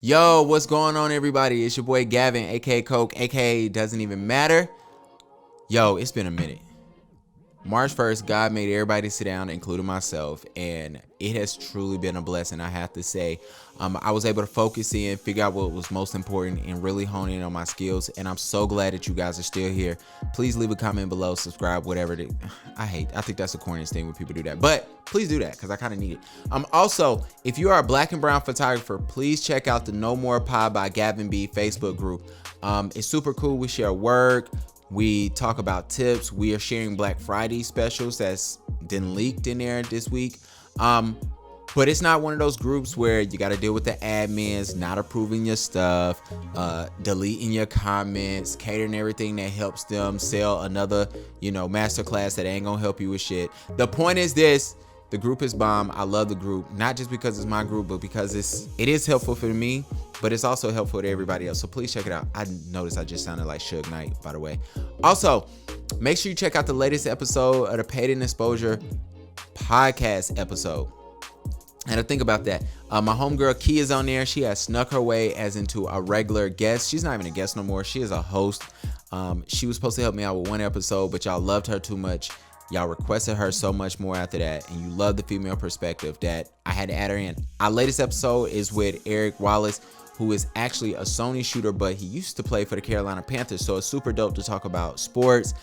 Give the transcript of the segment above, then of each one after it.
Yo, what's going on, everybody? It's your boy Gavin, aka Coke, aka Doesn't Even Matter. Yo, it's been a minute. March 1st, God made everybody sit down, including myself, and it has truly been a blessing, I have to say. I was able to focus in, figure out what was most important, and really hone in on my skills, and I'm so glad that you guys are still here. Please leave a comment below, subscribe, whatever. I think that's the corniest thing when people do that, but please do that, because I kind of need it. Also, if you are a black and brown photographer, please check out the No More Pie by Gavin B Facebook group. It's super cool. We share work. We talk about tips. We are sharing Black Friday specials that's been leaked in there this week. But it's not one of those groups where you got to deal with the admins not approving your stuff, deleting your comments, catering everything that helps them sell another, masterclass that ain't gonna help you with shit. The point is this: the group is bomb. I love the group, not just because it's my group, but because it is helpful for me, but it's also helpful to everybody else. So please check it out. I noticed I just sounded like Suge Knight, by the way. Also, make sure you check out the latest episode of the Paid in Exposure podcast episode. And to think about that, my homegirl Key is on there. She has snuck her way as into a regular guest. She's not even a guest no more. She is a host. She was supposed to help me out with one episode, but y'all loved her too much. Y'all requested her so much more after that, and you love the female perspective that I had to add her in. Our latest episode is with Eric Wallace, who is actually a Sony shooter, but he used to play for the Carolina Panthers, so it's super dope to talk about sports.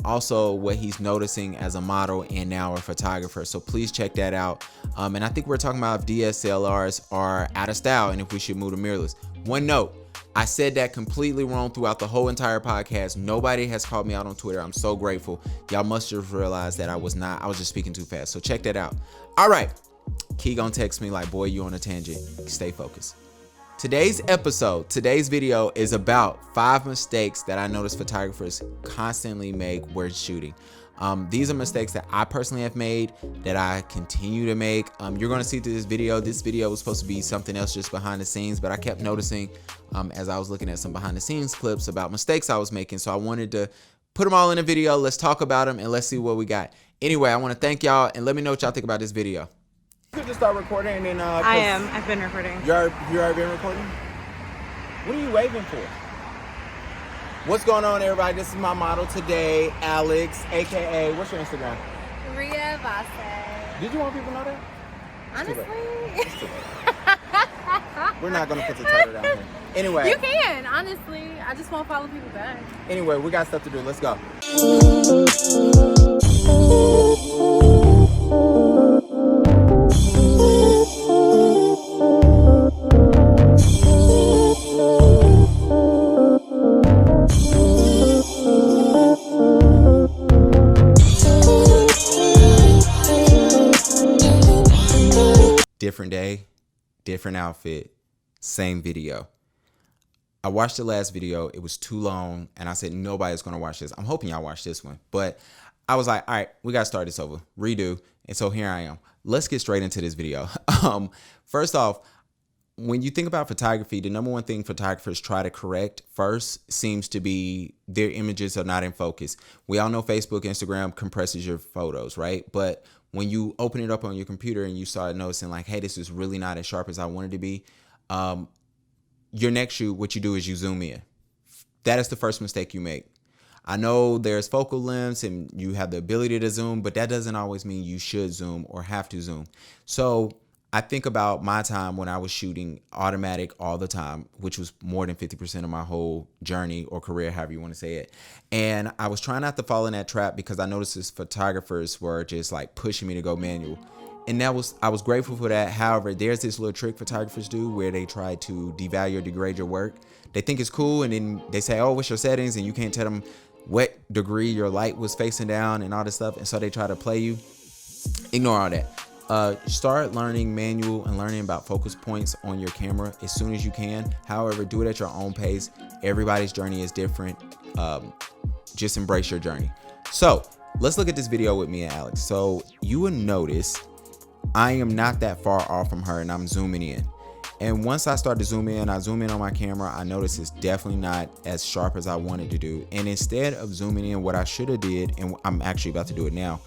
Also what he's noticing as a model and now a photographer, so please check that out. And I think we're talking about if DSLRs are out of style and if we should move to mirrorless. One note: I said that completely wrong throughout the whole entire podcast. Nobody has called me out on Twitter. I'm so grateful. Y'all must have realized that I was just speaking too fast. So check that out. All right. Key gonna text me like, boy, you on a tangent. Stay focused. Today's video is about 5 mistakes that I notice photographers constantly make when shooting. These are mistakes that I personally have made, that I continue to make. You're going to see through this video. This video was supposed to be something else, just behind the scenes, but I kept noticing as I was looking at some behind the scenes clips about mistakes I was making. So I wanted to put them all in a video. Let's talk about them and let's see what we got. Anyway, I want to thank y'all and let me know what y'all think about this video. You could just start recording and then I am. I've been recording. You already been recording? What are you waving for? What's going on, everybody? This is my model today, Alex, aka, what's your Instagram? WE'RE BACKKKK. Did you want people to know that? Honestly. We're not gonna put the title down here. Anyway. You can, honestly. I just won't follow people back. Anyway, we got stuff to do. Let's go. Different day, different outfit, same video. I watched the last video. It was too long, and I said nobody's gonna watch this. I'm hoping y'all watch this one, but I was like, all right, we gotta start this over, redo. And so here I am. Let's get straight into this video. First off, when you think about photography, the number one thing photographers try to correct first seems to be their images are not in focus. We all know Facebook, Instagram compresses your photos, right? But when you open it up on your computer and you start noticing like, hey, this is really not as sharp as I wanted to be, your next shoot, what you do is you zoom in. That is the first mistake you make. I know there's focal lengths and you have the ability to zoom, but that doesn't always mean you should zoom or have to zoom. So I think about my time when I was shooting automatic all the time, which was more than 50% of my whole journey or career, however you want to say it. And I was trying not to fall in that trap because I noticed these photographers were just like pushing me to go manual. And I was grateful for that. However, there's this little trick photographers do where they try to devalue or degrade your work. They think it's cool and then they say, oh, what's your settings? And you can't tell them what degree your light was facing down and all this stuff. And so they try to play you. Ignore all that. Start learning manual and learning about focus points on your camera as soon as you can. However, do it at your own pace. Everybody's journey is different. Just embrace your journey. So let's look at this video with me and Alex. So you will notice I am not that far off from her and I'm zooming in. And once I start to zoom in, I zoom in on my camera, I notice it's definitely not as sharp as I wanted to do. And instead of zooming in, what I should have did, and I'm actually about to do it now,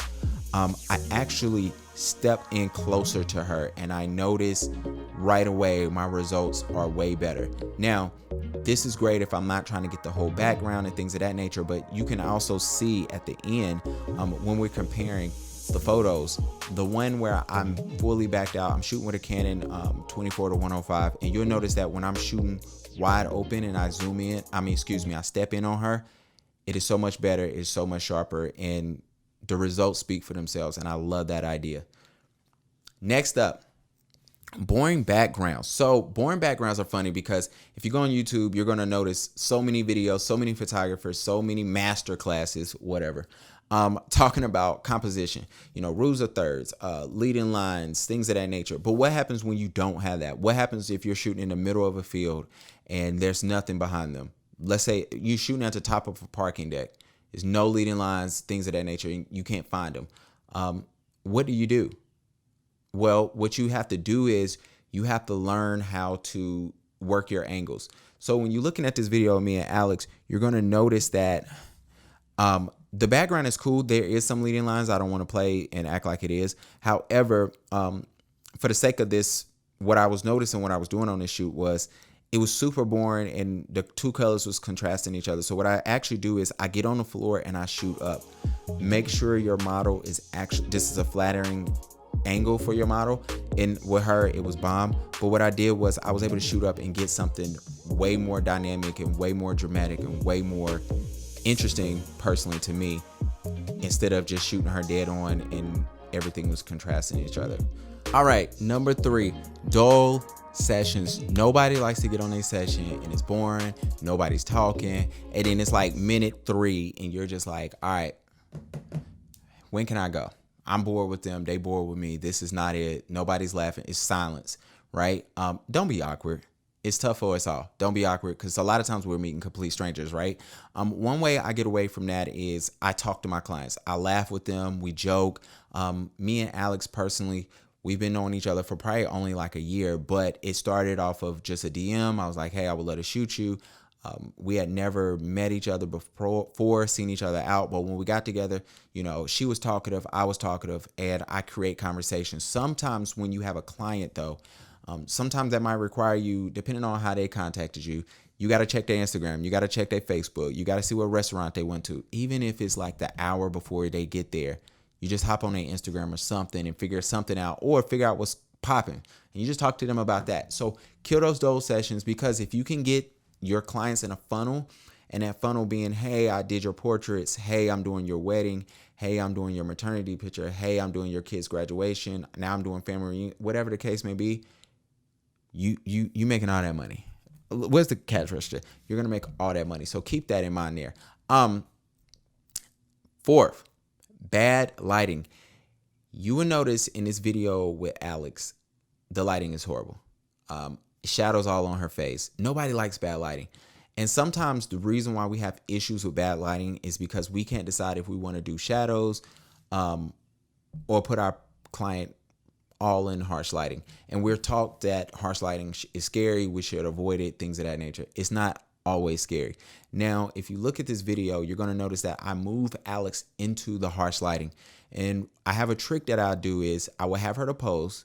I actually stepped in closer to her and I noticed right away my results are way better. Now, this is great if I'm not trying to get the whole background and things of that nature, but you can also see at the end when we're comparing the photos, the one where I'm fully backed out, I'm shooting with a Canon 24-105, and you'll notice that when I'm shooting wide open and I zoom in, I step in on her, it is so much better, it's so much sharper, and the results speak for themselves, and I love that idea. Next up, boring backgrounds. So boring backgrounds are funny because if you go on YouTube, you're going to notice so many videos, so many photographers, so many master classes, whatever, talking about composition, rules of thirds, leading lines, things of that nature. But what happens when you don't have that? What happens if you're shooting in the middle of a field and there's nothing behind them? Let's say you're shooting at the top of a parking deck. There's no leading lines, things of that nature. You can't find them. What do? Well, what you have to do is you have to learn how to work your angles. So when you're looking at this video of me and Alex, you're going to notice that the background is cool. There is some leading lines. I don't want to play and act like it is. However, for the sake of this, what I was noticing when I was doing on this shoot was it was super boring and the two colors was contrasting each other. So what I actually do is I get on the floor and I shoot up. Make sure your model is this is a flattering angle for your model, and with her it was bomb. But what I did was I was able to shoot up and get something way more dynamic and way more dramatic and way more interesting personally to me, instead of just shooting her dead on and everything was contrasting each other. All right, number 3, dull sessions. Nobody likes to get on a session and it's boring, nobody's talking, and then it's like minute 3 and you're just like, all right, when can I go? I'm bored with them. They bored with me. This is not it. Nobody's laughing. It's silence, right? Don't be awkward. It's tough for us all. Don't be awkward, because a lot of times we're meeting complete strangers, right? One way I get away from that is I talk to my clients. I laugh with them. We joke. Me and Alex personally, we've been knowing each other for probably only like a year, but it started off of just a DM. I was like, hey, I would love to shoot you. We had never met each other before, seen each other out. But when we got together, she was talkative, I was talkative, and I create conversations. Sometimes when you have a client, though, sometimes that might require you, depending on how they contacted you, you got to check their Instagram. You got to check their Facebook. You got to see what restaurant they went to. Even if it's like the hour before they get there, you just hop on their Instagram or something and figure something out, or figure out what's popping. And you just talk to them about that. So kill those dull sessions, because if you can get your clients in a funnel, and that funnel being, hey, I did your portraits, hey, I'm doing your wedding, hey, I'm doing your maternity picture, hey, I'm doing your kid's graduation, now I'm doing family reunion, whatever the case may be, you making all that money. Where's the cash register? You're gonna make all that money. So keep that in mind there. 4th, bad lighting. You will notice in this video with Alex, the lighting is horrible. Shadows all on her face. Nobody likes bad lighting. And sometimes the reason why we have issues with bad lighting is because we can't decide if we want to do shadows or put our client all in harsh lighting. And we're taught that harsh lighting is scary. We should avoid it, things of that nature. It's not always scary. Now, if you look at this video, you're going to notice that I move Alex into the harsh lighting. And I have a trick that I'll do is I will have her to pose,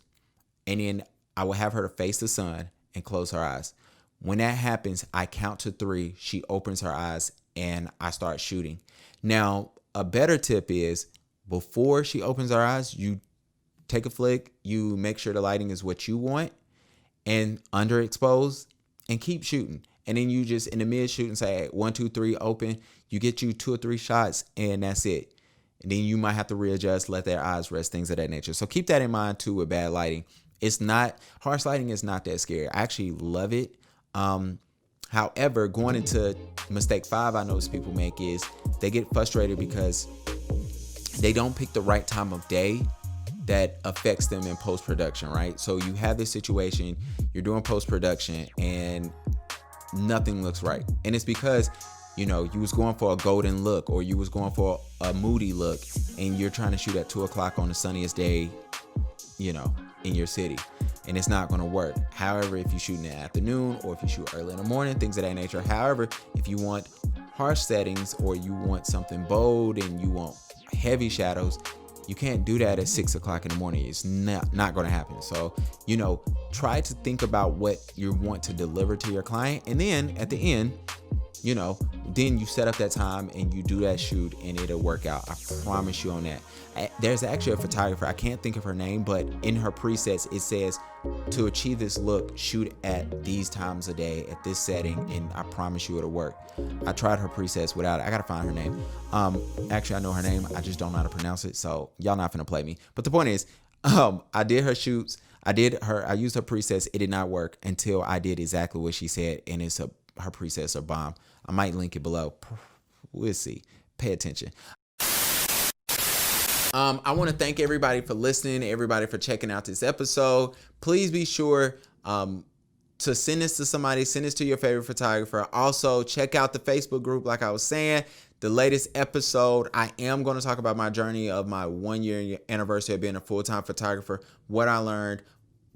and then I will have her to face the sun and close her eyes. When that happens, I count to 3. She opens her eyes and I start shooting. Now, a better tip is before she opens her eyes, you take a flick, you make sure the lighting is what you want and underexposed, and keep shooting. And then you just in the mid shoot and say, hey, 1, 2, 3, open. You get you 2 or 3 shots and that's it. And then you might have to readjust, let their eyes rest, things of that nature. So keep that in mind too with bad lighting. Harsh lighting is not that scary. I actually love it. However, going into mistake 5 I notice people make is they get frustrated because they don't pick the right time of day that affects them in post-production, right? So you have this situation, you're doing post-production and nothing looks right. And it's because, you was going for a golden look, or you was going for a moody look, and you're trying to shoot at 2 o'clock on the sunniest day, in your city, and it's not going to work. However, if you shoot in the afternoon, or if you shoot early in the morning, things of that nature. However, if you want harsh settings, or you want something bold and you want heavy shadows, You can't do that at 6 o'clock in the morning. It's not going to happen. So, try to think about what you want to deliver to your client. And then at the end, then you set up that time and you do that shoot and it'll work out. I promise you on that. There's actually a photographer, I can't think of her name, but in her presets, it says to achieve this look, shoot at these times a day at this setting, and I promise you it'll work. I tried her presets without it. I gotta find her name. Actually, I know her name. I just don't know how to pronounce it. So y'all not finna play me. But the point is, I did her shoots. I used her presets. It did not work until I did exactly what she said, and her presets are bomb. I might link it below. We'll see. Pay attention. I want to thank everybody for listening, everybody for checking out this episode. Please be sure to send this to somebody, send this to your favorite photographer. Also, check out the Facebook group, like I was saying. The latest episode, I am going to talk about my journey of my 1 year anniversary of being a full-time photographer, what I learned,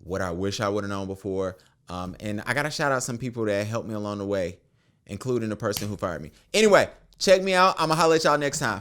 what I wish I would have known before. And I got to shout out some people that helped me along the way, including the person who fired me. Anyway, check me out. I'm going to holler at y'all next time.